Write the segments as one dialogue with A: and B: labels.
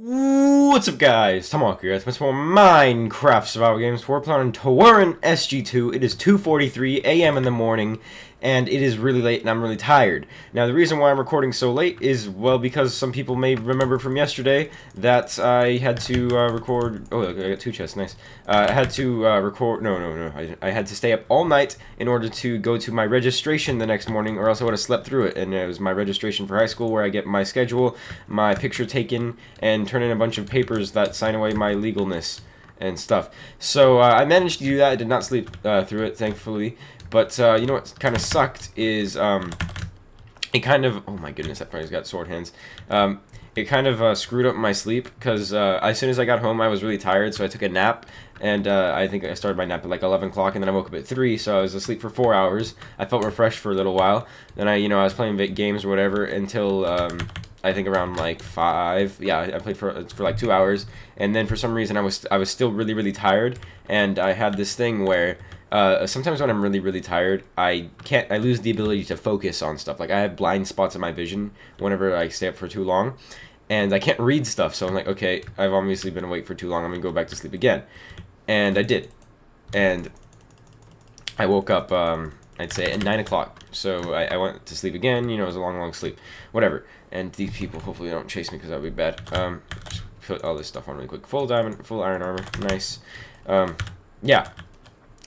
A: What's up, guys? Tomahawk here. It's more Minecraft survival games. We're playing on Tawaran SG2. It is 2:43 a.m. in the morning, and it is really late, and I'm really tired. Now, the reason why I'm recording so late is, well, because some people may remember from yesterday that I had to record. Oh, I got two chests. Nice. I had to record. No. I had to stay up all night in order to go to my registration the next morning, or else I would have slept through it. And it was my registration for high school, where I get my schedule, my picture taken, and turn in a bunch of papers that sign away my legalness and stuff. So I managed to do that. I did not sleep through it, thankfully. But you know what kind of sucked is it kind of, oh my goodness, that probably's got sword hands. It kind of screwed up my sleep because as soon as I got home I was really tired, so I took a nap. And I think I started my nap at like 11 o'clock, and then I woke up at 3, so I was asleep for 4 hours. I felt refreshed for a little while. Then I was playing games or whatever until I think around like 5. Yeah, I played for like 2 hours, and then for some reason I was still really tired, and I had this thing where sometimes when I'm really tired, I lose the ability to focus on stuff. Like I have blind spots in my vision whenever I stay up for too long, and I can't read stuff. So I'm like, okay, I've obviously been awake for too long. I'm gonna go back to sleep again, and I did, and I woke up. I'd say at 9 o'clock. So I went to sleep again. It was a long sleep, whatever. And these people hopefully don't chase me because that would be bad. Just put all this stuff on really quick. Full diamond, full iron armor, nice. Yeah.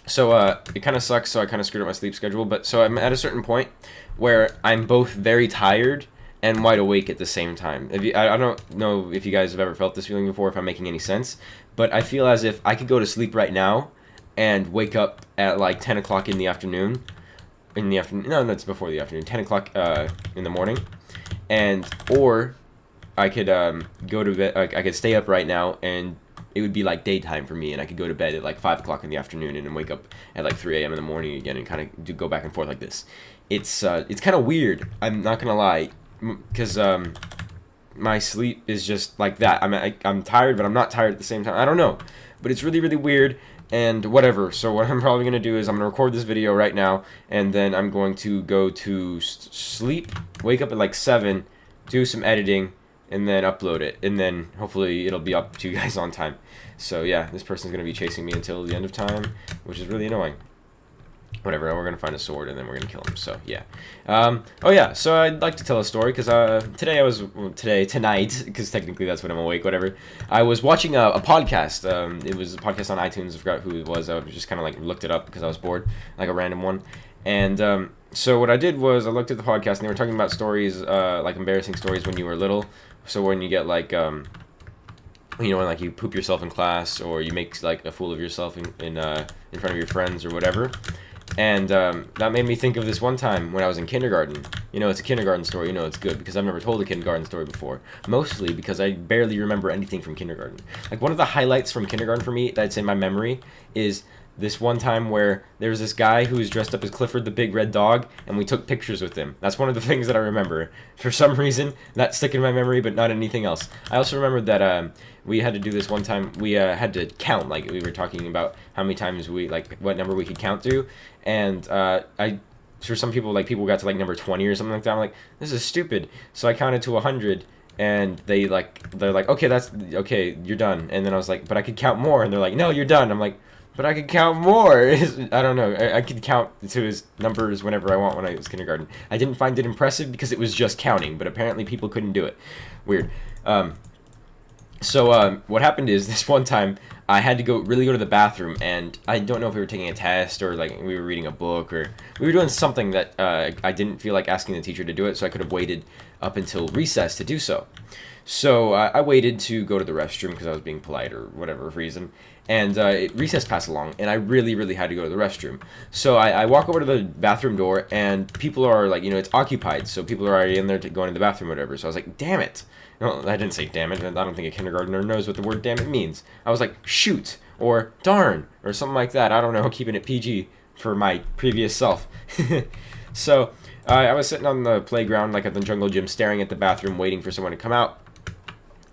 A: So it kind of sucks. So I kind of screwed up my sleep schedule. But so I'm at a certain point where I'm both very tired and wide awake at the same time. I don't know if you guys have ever felt this feeling before, if I'm making any sense, but I feel as if I could go to sleep right now and wake up at like 10 o'clock in the afternoon. No, it's before the afternoon. 10 o'clock in the morning, or I could go to bed. I could stay up right now, and it would be like daytime for me, and I could go to bed at like 5 o'clock in the afternoon, and then wake up at like 3 a.m. in the morning again, and kind of go back and forth like this. It's kind of weird. I'm not gonna lie, because my sleep is just like that. I'm tired, but I'm not tired at the same time. I don't know, but it's really weird. And whatever, so what I'm probably going to do is I'm going to record this video right now, and then I'm going to go to sleep, wake up at like 7, do some editing, and then upload it, and then hopefully it'll be up to you guys on time. So yeah, this person's going to be chasing me until the end of time, which is really annoying. Whatever, we're going to find a sword, and then we're going to kill him, so yeah. Oh yeah, so I'd like to tell a story, because tonight, because technically that's when I'm awake, whatever, I was watching a podcast. It was a podcast on iTunes. I forgot who it was. I just kind of like looked it up because I was bored, like a random one. And so what I did was I looked at the podcast, and they were talking about stories, like embarrassing stories when you were little. So when you get like, when like you poop yourself in class, or you make like a fool of yourself in front of your friends or whatever. And that made me think of this one time when I was in kindergarten. It's a kindergarten story. It's good because I've never told a kindergarten story before. Mostly because I barely remember anything from kindergarten. Like, one of the highlights from kindergarten for me that's in my memory is this one time where there was this guy who was dressed up as Clifford the Big Red Dog, and we took pictures with him. That's one of the things that I remember. For some reason, that stuck in my memory, but not anything else. I also remember that we had to do this one time. We had to count, like we were talking about how many times what number we could count to, and for some people, like people got to like number 20 or something like that. I'm like, this is stupid. So I counted to 100. And they're like, okay, you're done. And then I was like, but I could count more. And they're like, no, you're done. I'm like, but I could count more. I don't know. I could count to his numbers whenever I want when I was kindergarten. I didn't find it impressive because it was just counting, but apparently people couldn't do it. Weird. So what happened is this one time I had to really go to the bathroom, and I don't know if we were taking a test or like we were reading a book or we were doing something that I didn't feel like asking the teacher to do it, so I could have waited up until recess to do so. So I waited to go to the restroom because I was being polite or whatever reason, and recess passed along, and I really had to go to the restroom. So I walk over to the bathroom door, and people are like, it's occupied, so people are already in there going to the bathroom or whatever. So I was like, damn it. No, I didn't say damn it. I don't think a kindergartner knows what the word damn it means. I was like, shoot, or darn, or something like that. I don't know, keeping it PG for my previous self. So I was sitting on the playground, like at the jungle gym, staring at the bathroom, waiting for someone to come out.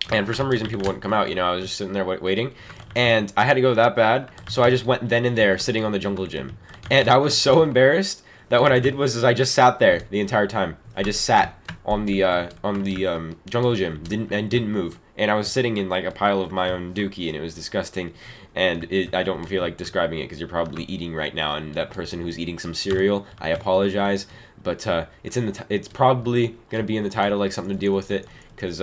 A: And for some reason, people wouldn't come out. I was just sitting there waiting. And I had to go that bad, so I just went then and there, sitting on the jungle gym. And I was so embarrassed that what I did was I just sat there the entire time. I just sat on the jungle gym didn't move, and I was sitting in like a pile of my own dookie, and it was disgusting. And I don't feel like describing it because you're probably eating right now, and that person who's eating some cereal, I apologize, but it's probably gonna be in the title, like something to deal with it, because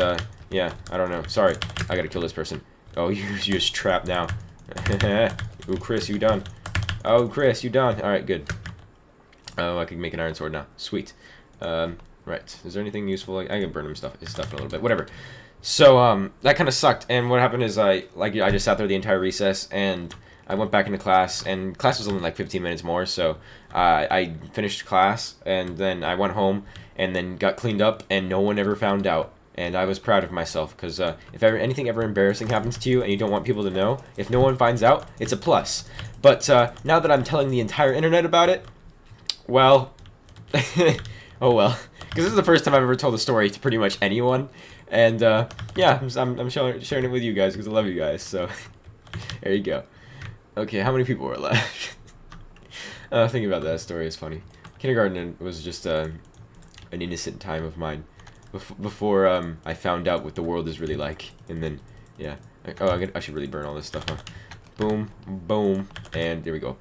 A: yeah, I don't know. Sorry, I gotta kill this person. Oh, you're just trapped now. Ooh, Chris, you done? Oh, Chris, you done? All right, good. Oh, I can make an iron sword now. Sweet. Right. Is there anything useful? I can burn his stuff in a little bit. Whatever. So that kind of sucked. And what happened is I just sat there the entire recess, and I went back into class, and class was only like 15 minutes more. So I finished class, and then I went home, and then got cleaned up, and no one ever found out. And I was proud of myself, because if anything ever embarrassing happens to you and you don't want people to know, if no one finds out, it's a plus. But now that I'm telling the entire internet about it, well, oh well. Because this is the first time I've ever told a story to pretty much anyone. And yeah, I'm sharing it with you guys because I love you guys. So there you go. Okay, how many people were left? Thinking about that story is funny. Kindergarten was just an innocent time of mine. Before I found out what the world is really like, and then yeah, I should really burn all this stuff, huh? Boom, boom, and there we go.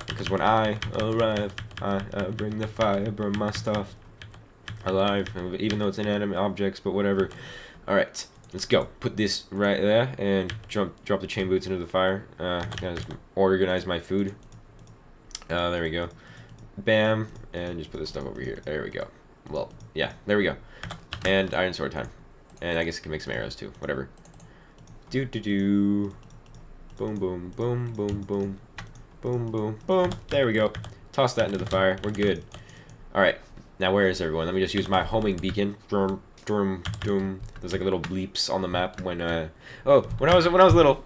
A: Because when I arrive, I bring the fire, burn my stuff alive, even though it's inanimate objects, but whatever. All right, let's go. Put this right there and drop the chain boots into the fire. Guys, organize my food. There we go. Bam, and just put this stuff over here. There we go. Well, yeah, there we go. And iron sword time. And I guess I can make some arrows too. Whatever. Do. Boom, boom, boom, boom, boom. Boom, boom, boom. There we go. Toss that into the fire. We're good. Alright. Now where is everyone? Let me just use my homing beacon. Drum, drum, doom. There's like little bleeps on the map when when I was little.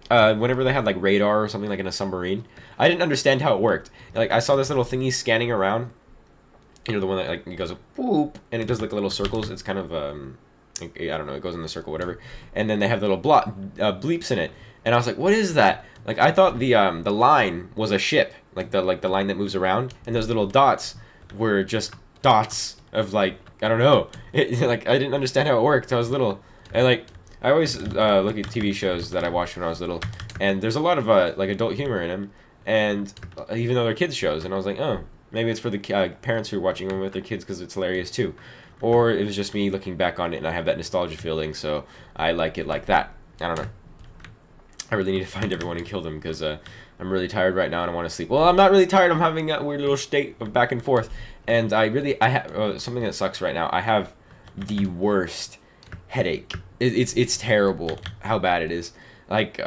A: Whenever they had like radar or something like in a submarine, I didn't understand how it worked. Like I saw this little thingy scanning around. You know, the one that like it goes whoop, and it does like little circles. It's kind of I don't know, it goes in the circle, whatever. And then they have little bleeps in it, and I was like, what is that? Like I thought the line was a ship, like the line that moves around, and those little dots were just dots of like I don't know. Like I didn't understand how it worked. I was little, and like I always look at TV shows that I watched when I was little, and there's a lot of like adult humor in them, and even though they're kids shows, and I was like, oh. Maybe it's for the parents who are watching them with their kids because it's hilarious too. Or it was just me looking back on it and I have that nostalgia feeling, so I like it like that. I don't know. I really need to find everyone and kill them because I'm really tired right now and I want to sleep. Well, I'm not really tired. I'm having a weird little state of back and forth. And I have something that sucks right now. I have the worst headache. It's terrible how bad it is. Like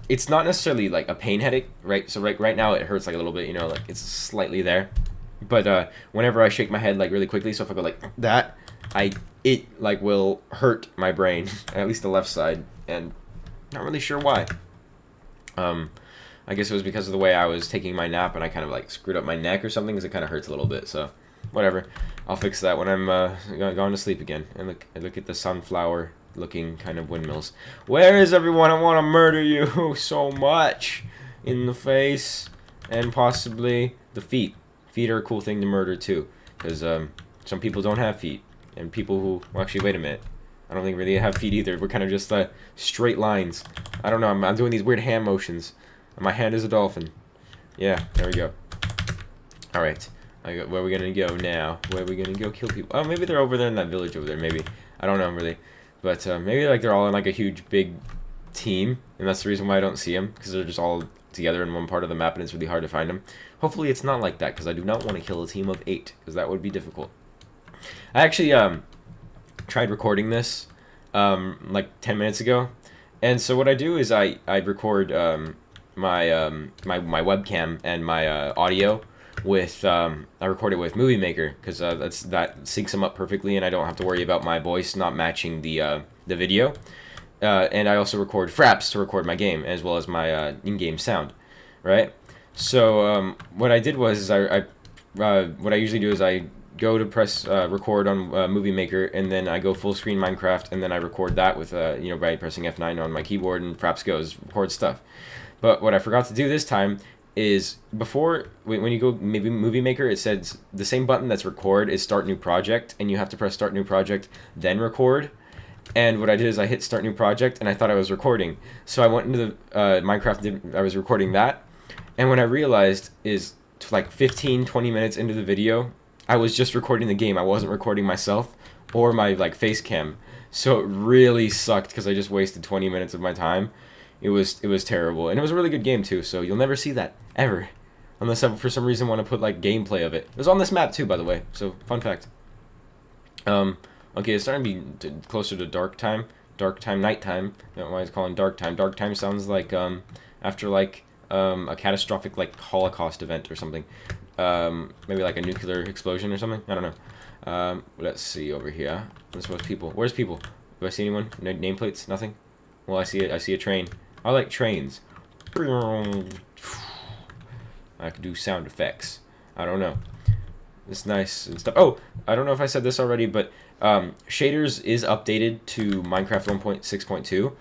A: it's not necessarily like a pain headache, right? So right now it hurts like a little bit, you know, like it's slightly there. But whenever I shake my head like really quickly, so if I go like that, it like will hurt my brain, at least the left side, and not really sure why. I guess it was because of the way I was taking my nap and I kind of like screwed up my neck or something, because it kind of hurts a little bit. So whatever, I'll fix that when I'm going to sleep again. And look at the sunflower looking kind of windmills. Where is everyone? I want to murder you so much in the face and possibly the feet. Feet are a cool thing to murder too, because some people don't have feet, and people who well, actually wait a minute, I don't think really have feet either. We're kind of just straight lines. I don't know. I'm doing these weird hand motions. My hand is a dolphin. Yeah, there we go. All right, where are we gonna go now? Where are we gonna go kill people? Oh, maybe they're over there in that village over there. Maybe I don't know really. But maybe like they're all in like a huge big team, and that's the reason why I don't see them, because they're just all together in one part of the map and it's really hard to find them. Hopefully it's not like that, because I do not want to kill a team of 8, because that would be difficult. I actually tried recording this like 10 minutes ago, and so what I do is I record my webcam and my audio with I record it with Movie Maker, because that syncs them up perfectly, and I don't have to worry about my voice not matching the video. And I also record Fraps to record my game, as well as my in-game sound, right? So what I did was what I usually do is I go to press record on Movie Maker, and then I go full screen Minecraft, and then I record that with you know, by pressing F9 on my keyboard, and Fraps goes record stuff. But what I forgot to do this time is before when you go maybe Movie Maker, it says the same button that's record is start new project, and you have to press start new project then record. And what I did is I hit start new project, and I thought I was recording. So I went into the Minecraft, I was recording that, and when I realized is like 15-20 minutes into the video, I was just recording the game. I wasn't recording myself or my like face cam. So it really sucked because I just wasted 20 minutes of my time. It was terrible, and it was a really good game too. So you'll never see that ever, unless I for some reason want to put like gameplay of it. It was on this map too, by the way. So fun fact. Okay, it's starting to be closer to nighttime. I don't know why it's calling dark time. Dark time sounds like after like a catastrophic like Holocaust event or something. Maybe like a nuclear explosion or something. I don't know. Let's see over here. Let's watch people. Where's people? Do I see anyone? No nameplates? Nothing? Well, I see it. I see a train. I like trains. I could do sound effects. I don't know. It's nice and stuff. Oh, I don't know if I said this already, but shaders is updated to Minecraft 1.6.2,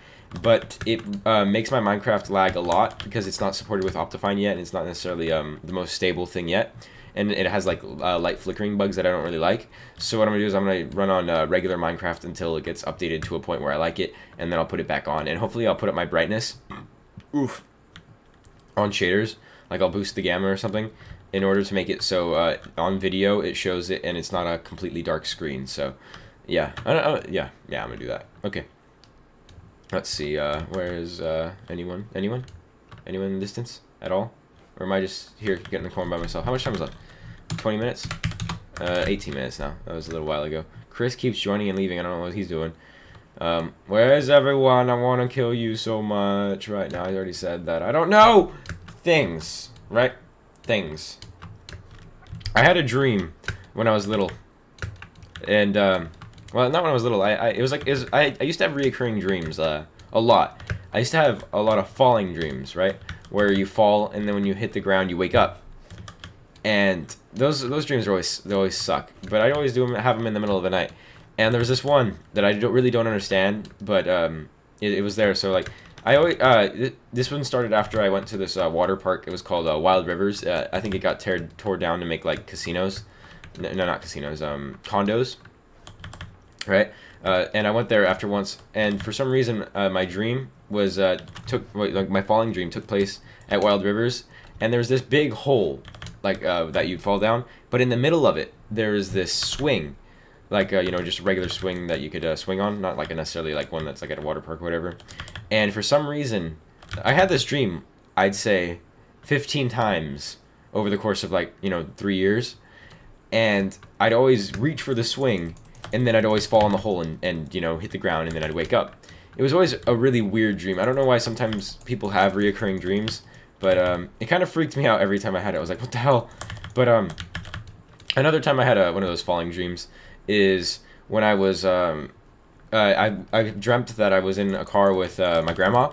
A: but it makes my Minecraft lag a lot because it's not supported with Optifine yet, and it's not necessarily the most stable thing yet, and it has like light flickering bugs that I don't really like. So what I'm gonna do is I'm gonna run on regular Minecraft until it gets updated to a point where I like it, and then I'll put it back on, and hopefully I'll put up my brightness on shaders, like I'll boost the gamma or something, in order to make it so on video it shows it and it's not a completely dark screen. So yeah, yeah, I'm gonna do that. Okay, let's see, where is anyone in the distance at all, or am I just here getting the corn by myself? How much time is left? 20 minutes? 18 minutes now. That was a little while ago. Chris keeps joining and leaving. I don't know what he's doing. Where is everyone? I want to kill you so much right now. I already said that. I don't know things, right? Things. I had a dream when I was little, and well, not when I was little. I used to have reoccurring dreams a lot. I used to have a lot of falling dreams, right, where you fall and then when you hit the ground you wake up, and those dreams are they always suck. But I always have them in the middle of the night, and there was this one that I really don't understand, but it was there. So like. I always this one started after I went to this water park. It was called Wild Rivers. I think it got tore down to make like casinos. No, not casinos. Condos. Right. And I went there after once, and for some reason my dream was like my falling dream took place at Wild Rivers, and there was this big hole like that you'd fall down, but in the middle of it there was this swing. Like, you know, just a regular swing that you could swing on, not like necessarily like one that's like at a water park or whatever. And for some reason, I had this dream, I'd say, 15 times over the course of like, you know, 3 years. And I'd always reach for the swing, and then I'd always fall in the hole and you know, hit the ground, and then I'd wake up. It was always a really weird dream. I don't know why sometimes people have reoccurring dreams, but it kind of freaked me out every time I had it. I was like, what the hell? But another time I had one of those falling dreams is when I was I dreamt that I was in a car with my grandma,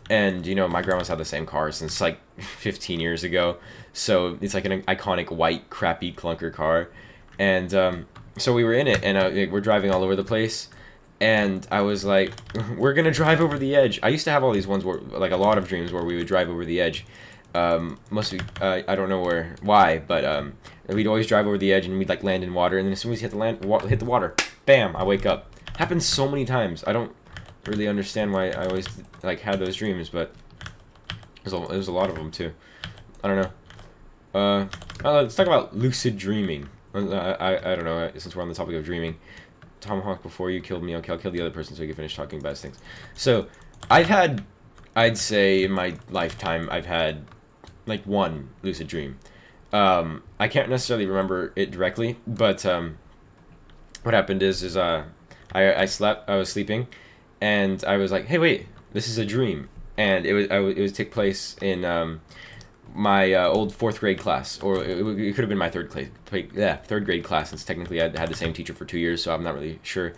A: and you know my grandma's had the same car since like 15 years ago, so it's like an iconic white crappy clunker car, and so we were in it, and we're driving all over the place, and I was like, we're gonna drive over the edge. I used to have all these ones where like a lot of dreams where we would drive over the edge. Mostly, I don't know why, but we'd always drive over the edge and we'd like land in water, and then as soon as we hit the water, bam, I wake up. Happens so many times. I don't really understand why I always like had those dreams, but there's a lot of them too. I don't know. Let's talk about lucid dreaming. I don't know, since we're on the topic of dreaming. Tomahawk, before you killed me, okay, I'll kill the other person so you can finish talking about things. So, I'd say in my lifetime, I've had like one lucid dream. I can't necessarily remember it directly, but what happened is I was sleeping, and I was like, hey, wait, this is a dream, and it was take place in my old 4th grade class, or it could have been my third grade class, since technically I had the same teacher for 2 years, so I'm not really sure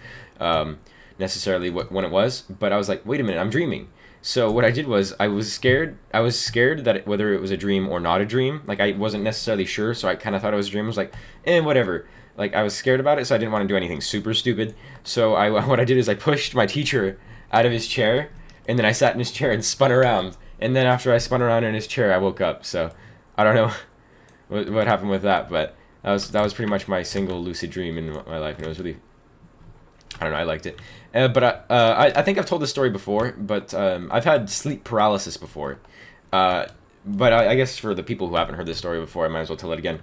A: necessarily when it was, but I was like, wait a minute, I'm dreaming. So what I did was I was scared that whether it was a dream or not a dream, like I wasn't necessarily sure, so I kind of thought it was a dream. I was like, whatever. Like I was scared about it, so I didn't want to do anything super stupid. So what I did is I pushed my teacher out of his chair, and then I sat in his chair and spun around and then after I spun around in his chair, I woke up. So I don't know what happened with that, but that was pretty much my single lucid dream in my life, and it was really, I don't know, I liked it. But I think I've told this story before, but I've had sleep paralysis before. But I guess for the people who haven't heard this story before, I might as well tell it again.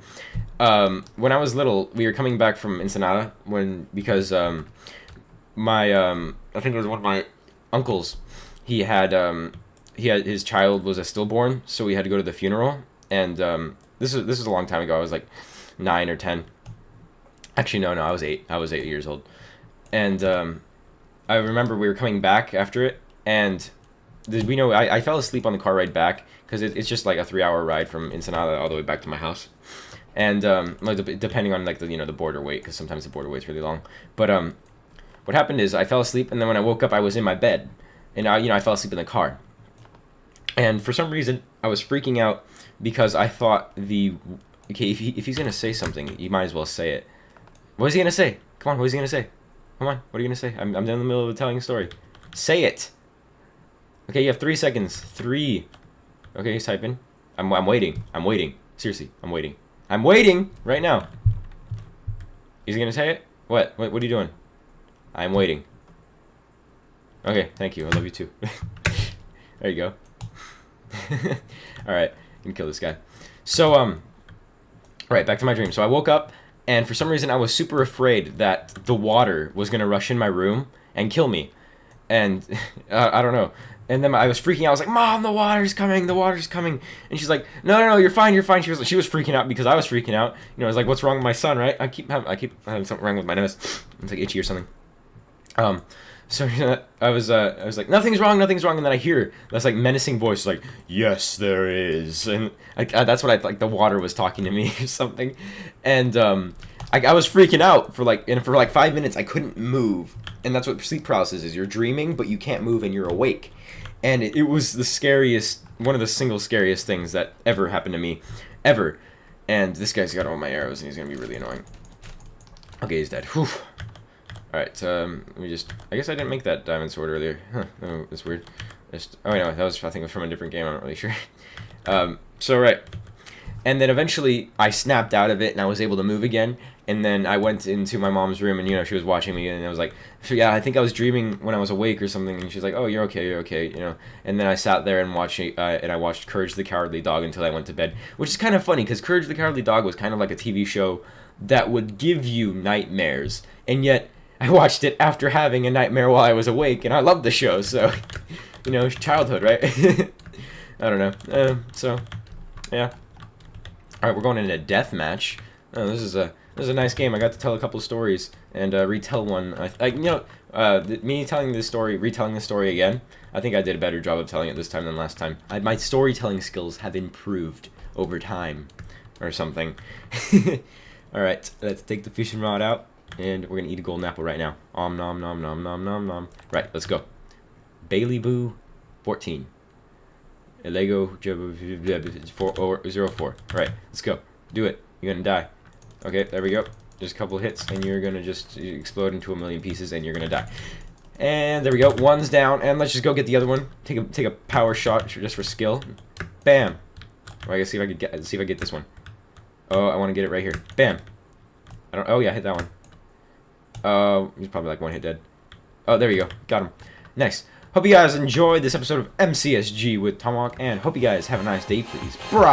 A: When I was little, we were coming back from Ensenada because I think it was one of my uncles. He had his child was a stillborn, so we had to go to the funeral. And this is a long time ago. I was like 9 or 10. Actually, no, I was 8. I was 8 years old. And I remember we were coming back after it, and I fell asleep on the car ride back because it's just like a 3-hour ride from Ensenada all the way back to my house. And like depending on like the border wait, because sometimes the border wait's really long. But what happened is I fell asleep, and then when I woke up, I was in my bed, and I fell asleep in the car. And for some reason, I was freaking out because I thought if he's gonna say something, you might as well say it. What is he gonna say? Come on, what is he gonna say? Come on, what are you gonna say? I'm in the middle of telling a story. Say it. Okay, you have 3 seconds. 3. Okay, he's typing. I'm waiting. I'm waiting. Seriously, I'm waiting. I'm waiting right now. Is he gonna say it? What are you doing? I'm waiting. Okay, thank you. I love you too. There you go. All right, I can kill this guy. So right, back to my dream. So I woke up, and for some reason I was super afraid that the water was gonna rush in my room and kill me, and I don't know. And then I was freaking out. I was like, "Mom, the water's coming! The water's coming!" And she's like, "No, you're fine, you're fine." She was freaking out because I was freaking out. I was like, "What's wrong with my son?" Right? I keep having something wrong with my nose. It's like itchy or something. So I was like, nothing's wrong, and then I hear this like menacing voice, like, "Yes, there is," and that's what I like. The water was talking to me or something, and I was freaking out for like 5 minutes. I couldn't move, and that's what sleep paralysis is. You're dreaming, but you can't move, and you're awake, and it was the scariest, one of the single scariest things that ever happened to me, ever. And this guy's got all my arrows, and he's gonna be really annoying. Okay, he's dead. Whew. Alright, let me just... I guess I didn't make that diamond sword earlier. Huh, oh, that's weird. Oh, no, that was, I think it was from a different game, I'm not really sure. So, right. And then eventually, I snapped out of it, and I was able to move again. And then I went into my mom's room, and, she was watching me, and I was like, yeah, I think I was dreaming when I was awake or something. And she's like, oh, you're okay, And then I sat there and I watched Courage the Cowardly Dog until I went to bed. Which is kind of funny, because Courage the Cowardly Dog was kind of like a TV show that would give you nightmares. And yet... I watched it after having a nightmare while I was awake, and I loved the show, so, childhood, right? I don't know. So, yeah. Alright, we're going into a death match. Oh, this is a nice game. I got to tell a couple stories, and retell one. Me retelling this story again, I think I did a better job of telling it this time than last time. My storytelling skills have improved over time, or something. Alright, let's take the fishing rod out. And we're gonna eat a golden apple right now. Nom nom nom nom nom. Right, let's go. Bailey Boo 14. Lego 04. Right, let's go. Do it. You're gonna die. Okay, there we go. Just a couple of hits, and you're gonna just explode into a million pieces, and you're gonna die. And there we go. One's down, and let's just go get the other one. Take a power shot just for skill. Bam. Well, I gotta see if I get this one. Oh, I want to get it right here. Bam. Oh yeah, I hit that one. He's probably like one hit dead. Oh, there you go. Got him. Nice. Hope you guys enjoyed this episode of MCSG with Tomahawk, and hope you guys have a nice day, please. Brah!